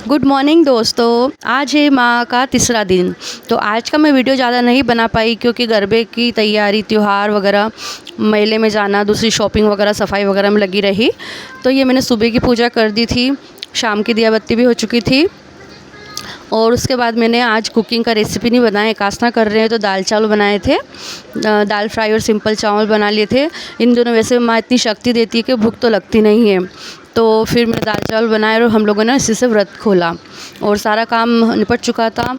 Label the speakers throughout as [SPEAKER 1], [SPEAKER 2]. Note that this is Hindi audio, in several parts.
[SPEAKER 1] गुड मॉर्निंग दोस्तों। आज है माह का तीसरा दिन। तो आज का मैं वीडियो ज़्यादा नहीं बना पाई क्योंकि गरबे की तैयारी, त्यौहार वगैरह, मेले में जाना, दूसरी शॉपिंग वगैरह, सफाई वगैरह में लगी रही। तो ये मैंने सुबह की पूजा कर दी थी, शाम की दिया बत्ती भी हो चुकी थी। और उसके बाद मैंने आज कुकिंग का रेसिपी नहीं बनाया, एकासना कर रहे हैं तो दाल चावल बनाए थे। दाल फ्राई और सिंपल चावल बना लिए थे। इन दोनों वैसे माँ इतनी शक्ति देती है कि भूख तो लगती नहीं है। तो फिर मैंने दाल चावल बनाए और हम लोगों ने इसी से व्रत खोला और सारा काम निपट चुका था।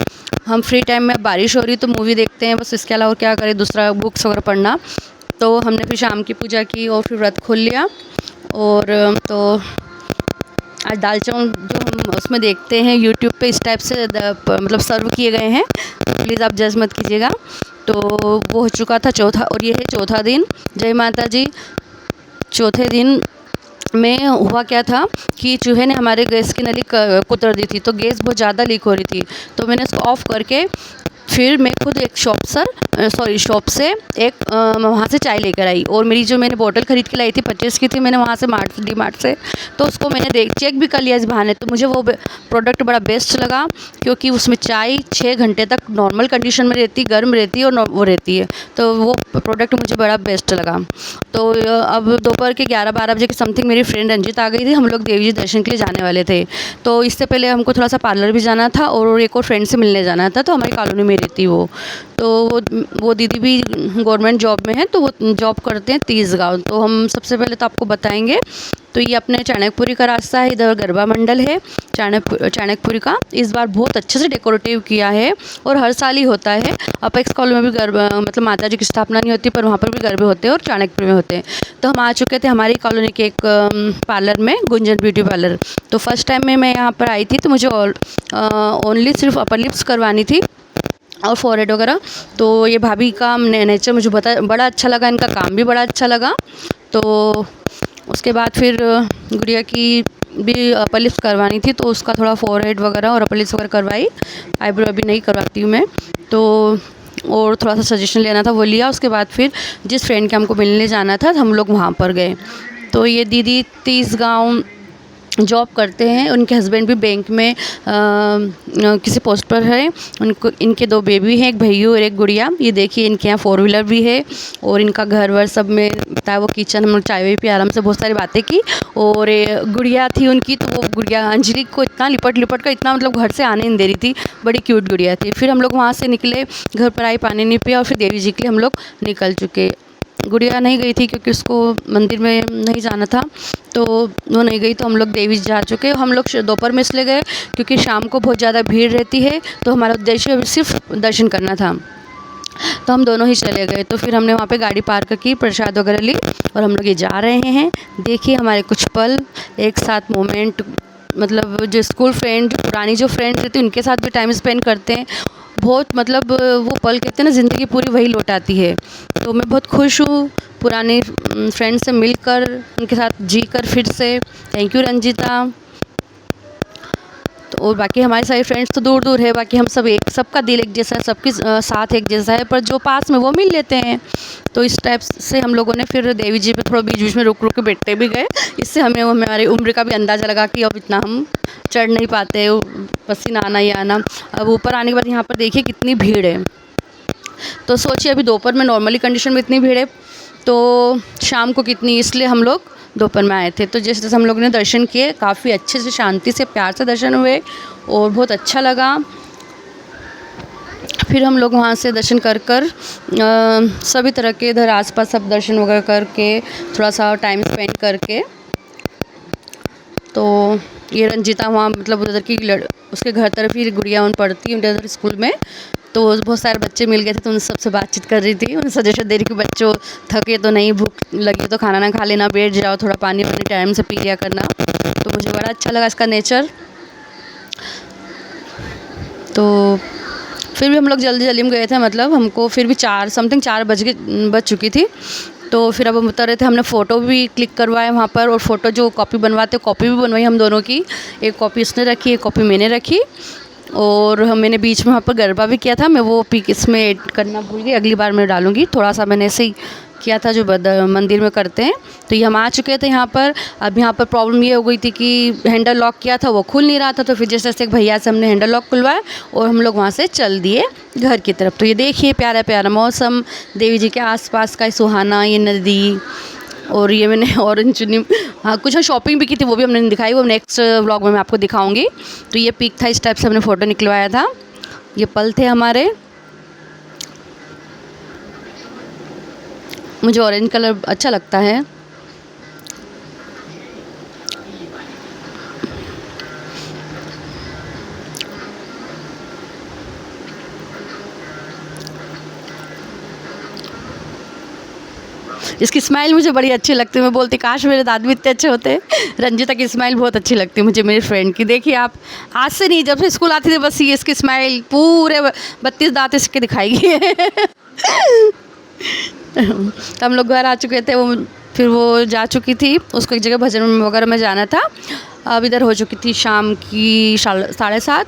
[SPEAKER 1] हम फ्री टाइम में, बारिश हो रही तो मूवी देखते हैं, बस इसके अलावा क्या करें, दूसरा बुक्स वगैरह पढ़ना। तो हमने फिर शाम की पूजा की और फिर व्रत खोल लिया। और तो आज दाल चावल जो हम उसमें देखते हैं यूट्यूब पे, इस टाइप से मतलब सर्व किए गए हैं, तो प्लीज़ आप जज मत कीजिएगा। तो वो हो चुका था चौथा, और ये है चौथा दिन। जय माता जी। चौथे दिन में हुआ क्या था कि चूहे ने हमारे गैस की नली कुतर दी थी, तो गैस बहुत ज़्यादा लीक हो रही थी। तो मैंने इसको ऑफ़ करके फिर मैं खुद एक शॉप से एक वहाँ से चाय लेकर आई। और मेरी जो मैंने बोतल ख़रीद के लाई थी 25 की थी, मैंने वहाँ से डी मार्ट से, तो उसको मैंने चेक भी कर लिया इस बहाने। तो मुझे वो प्रोडक्ट बड़ा बेस्ट लगा क्योंकि उसमें चाय 6 घंटे तक नॉर्मल कंडीशन में रहती, गर्म रहती है और वो रहती है। तो वो प्रोडक्ट मुझे बड़ा बेस्ट लगा। तो अब दोपहर के 11-12 बजे के समथिंग मेरी फ्रेंड रंजित आ गई थी। हम लोग देवी जी दर्शन के लिए जाने वाले थे। तो इससे पहले हमको थोड़ा सा पार्लर भी जाना था और एक और फ्रेंड से मिलने जाना था। तो हमारी कॉलोनी में रहती वो। तो वो दीदी भी गवर्नमेंट जॉब में है, तो वो जॉब करते हैं तीसगांव। तो हम सबसे पहले तो आपको बताएंगे। तो ये अपने चाणक्यपुरी का रास्ता है, इधर गरबा मंडल है चाणक्यपुरी का। इस बार बहुत अच्छे से डेकोरेटिव किया है और हर साल ही होता है। अपेक्स कॉलोनी में भी गरबा, मतलब माता जी की स्थापना नहीं होती, पर वहाँ पर भी गरबे होते हैं और चाणक्यपुरी में होते हैं। तो हम आ चुके थे हमारी कॉलोनी के एक पार्लर में, गुंजन ब्यूटी पार्लर। तो फर्स्ट टाइम में मैं यहाँ पर आई थी, तो मुझे ओनली सिर्फ अपर लिप्स करवानी थी और फॉरहेड वगैरह। तो ये भाभी का नेचर मुझे बड़ा अच्छा लगा, इनका काम भी बड़ा अच्छा लगा। तो उसके बाद फिर गुड़िया की भी अपर लिप्स करवानी थी, तो उसका थोड़ा फॉरहेड वगैरह और अपर लिप्स वगैरह करवाई। आईब्रो अभी नहीं करवाती हूँ मैं। तो और थोड़ा सा सजेशन लेना था, वो लिया। उसके बाद फिर जिस फ्रेंड के हमको मिलने जाना था, हम लोग वहाँ पर गए। तो ये दीदी तीसगांव जॉब करते हैं, उनके हस्बैंड भी बैंक में किसी पोस्ट पर है। इनके 2 बेबी हैं, एक भैया और एक गुड़िया। ये देखिए इनके यहाँ 4 व्हीलर भी है और इनका घर वर सब में बताया। वो किचन, हम लोग चाय वाय पी, आराम से बहुत सारी बातें की। और गुड़िया थी उनकी, तो वो गुड़िया अंजलि को इतना लिपट कर, इतना मतलब घर से आने नहीं दे रही थी। बड़ी क्यूट गुड़िया थी। फिर हम लोग वहाँ से निकले, घर पर आई, पानी नहीं पिया और फिर देवी जी के लिए हम लोग निकल चुके। गुड़िया नहीं गई थी क्योंकि उसको मंदिर में नहीं जाना था, तो वो नहीं गई। तो हम लोग देवी जा चुके। हम लोग दोपहर में इसलिए गए क्योंकि शाम को बहुत ज़्यादा भीड़ रहती है, तो हमारा उद्देश्य सिर्फ दर्शन करना था। तो हम दोनों ही चले गए। तो फिर हमने वहाँ पे गाड़ी पार्क की, प्रसाद वगैरह ली और हम लोग ये जा रहे हैं। देखिए हमारे कुछ पल, एक साथ मोमेंट, मतलब जो स्कूल फ्रेंड, पुरानी जो फ्रेंड रहती है उनके साथ भी टाइम स्पेंड करते हैं। बहुत मतलब वो पल कहते हैं ना, ज़िंदगी पूरी वही लौट आती है। तो मैं बहुत खुश हूँ पुराने फ्रेंड से मिलकर, उनके साथ जी कर फिर से। Thank you Ranjita. तो और बाकी हमारे सारे फ्रेंड्स तो दूर दूर है, बाकी हम सब एक, सबका दिल एक जैसा है, सबके साथ एक जैसा है, पर जो पास में वो मिल लेते हैं। तो इस टाइप से हम लोगों ने फिर देवी जी पे थोड़ा बीच बीच में रुक रुक के बैठते भी गए। इससे हमें हमारी उम्र का भी अंदाज़ा लगा कि अब इतना हम चढ़ नहीं पाते, पसीना आना ही आना। अब ऊपर आने के बाद यहाँ पर देखिए कितनी भीड़ है। तो सोचिए अभी दोपहर में नॉर्मली कंडीशन में इतनी भीड़ है, तो शाम को कितनी, इसलिए हम लोग दोपहर में आए थे। तो जैसे जैसे हम लोगों ने दर्शन किए, काफ़ी अच्छे से, शांति से, प्यार से दर्शन हुए और बहुत अच्छा लगा। फिर हम लोग वहाँ से दर्शन कर सभी तरह के इधर आसपास सब दर्शन वगैरह करके, थोड़ा सा टाइम स्पेंड करके, तो ये रंजिता वहाँ मतलब उधर की उसके घर तरफ ही गुड़िया उन पढ़ती है उधर स्कूल में। तो बहुत सारे बच्चे मिल गए थे, तो उन सबसे बातचीत कर रही थी, उन्हें सजेशन दे रही कि बच्चों थके तो नहीं, भूख लगी तो खाना ना खा लेना, बैठ जाओ, थोड़ा पानी टाइम से पी लिया करना। तो मुझे बड़ा अच्छा लगा इसका नेचर। तो फिर भी हम लोग जल्दी में गए थे, मतलब हमको फिर भी 4 बज चुकी थी। तो फिर अब हम उतर रहे थे, हमने फ़ोटो भी क्लिक करवाए वहाँ पर, और फ़ोटो जो कॉपी बनवाते कॉपी भी बनवाई हम दोनों की। एक कॉपी उसने रखी, एक कॉपी मैंने रखी। और मैंने बीच में वहाँ पर गरबा भी किया था, मैं वो पिक इसमें ऐड करना भूल गई, अगली बार मैं डालूँगी। थोड़ा सा मैंने ऐसे ही किया था जो मंदिर में करते हैं। तो ये हम आ चुके थे यहाँ पर। अब यहाँ पर प्रॉब्लम ये हो गई थी कि हैंडल लॉक किया था वो खुल नहीं रहा था, तो फिर जैसे एक भैया से हमने हैंडल लॉक खुलवाया और हम लोग वहाँ से चल दिए घर की तरफ। तो ये देखिए प्यारा प्यारा मौसम, देवी जी के आसपास का सुहाना, ये नदी, और ये मैंने ऑरेंज चुन्नी, हाँ कुछ शॉपिंग भी की थी, वो भी हमने नहीं दिखाई, वो नेक्स्ट व्लॉग में मैं आपको दिखाऊंगी। तो ये पिक था, इस टाइप से हमने फ़ोटो निकलवाया था। ये पल थे हमारे। मुझे ऑरेंज कलर अच्छा लगता है। इसकी स्माइल मुझे बड़ी अच्छी लगती है। मैं बोलती काश मेरे दांत भी इतने अच्छे होते। रंजिता की स्माइल बहुत अच्छी लगती है मुझे, मेरी फ्रेंड की। देखिए आप, आज से नहीं, जब से स्कूल आती थी बस ये इसकी स्माइल पूरे 32 दांत इसके दिखाएगी। तो हम लोग घर आ चुके थे, वो फिर वो जा चुकी थी, उसको एक जगह भजन वगैरह में जाना था। अब इधर हो चुकी थी शाम की 7:30।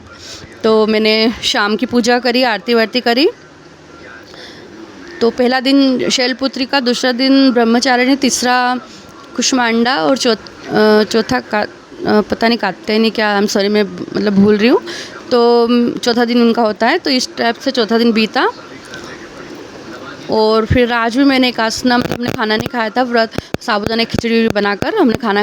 [SPEAKER 1] तो मैंने शाम की पूजा करी, आरती वारती करी। तो पहला दिन शैलपुत्री का, दूसरा दिन ब्रह्मचारिणी, तीसरा कुष्मांडा और चौथा का पता नहीं कात्यायनी क्या, आई एम सॉरी मैं मतलब भूल रही हूँ। तो चौथा दिन उनका होता है। तो इस टाइप से चौथा दिन बीता। और फिर आज भी मैंने एकादशी, हमने खाना नहीं खाया था, व्रत साबूदाना खिचड़ी बनाकर हमने खाना